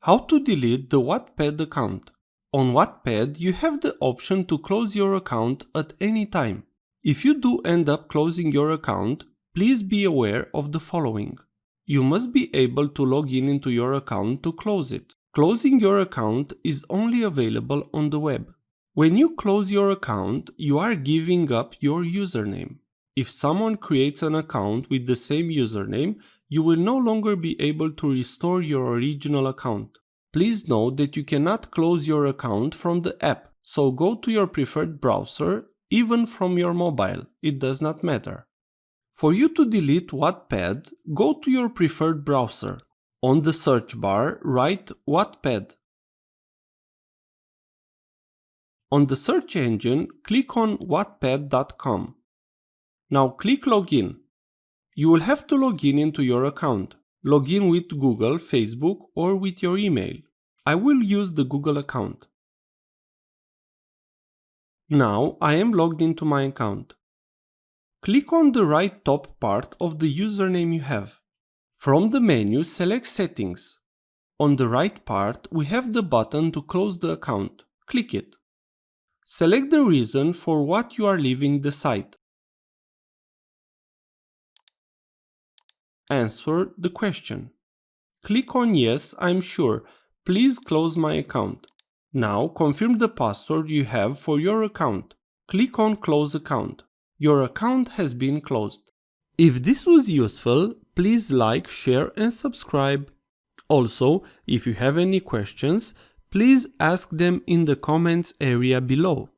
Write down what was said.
How to delete the Wattpad account. On Wattpad, you have the option to close your account at any time. If you do end up closing your account, please be aware of the following. You must be able to log in into your account to close it. Closing your account is only available on the web. When you close your account, you are giving up your username. If someone creates an account with the same username, you will no longer be able to restore your original account. Please note that you cannot close your account from the app, so go to your preferred browser, even from your mobile, it does not matter. For you to delete Wattpad, go to your preferred browser. On the search bar, write Wattpad. On the search engine, click on wattpad.com. Now click Login. You will have to log in into your account. Log in with Google, Facebook, or with your email. I will use the Google account. Now I am logged into my account. Click on the right top part of the username you have. From the menu, select Settings. On the right part, we have the button to close the account. Click it. Select the reason for what you are leaving the site. Answer the question. Click on Yes, I'm sure. Please close my account. Now confirm the password you have for your account. Click on Close Account. Your account has been closed. If this was useful, please like, share and subscribe. Also, if you have any questions, please ask them in the comments area below.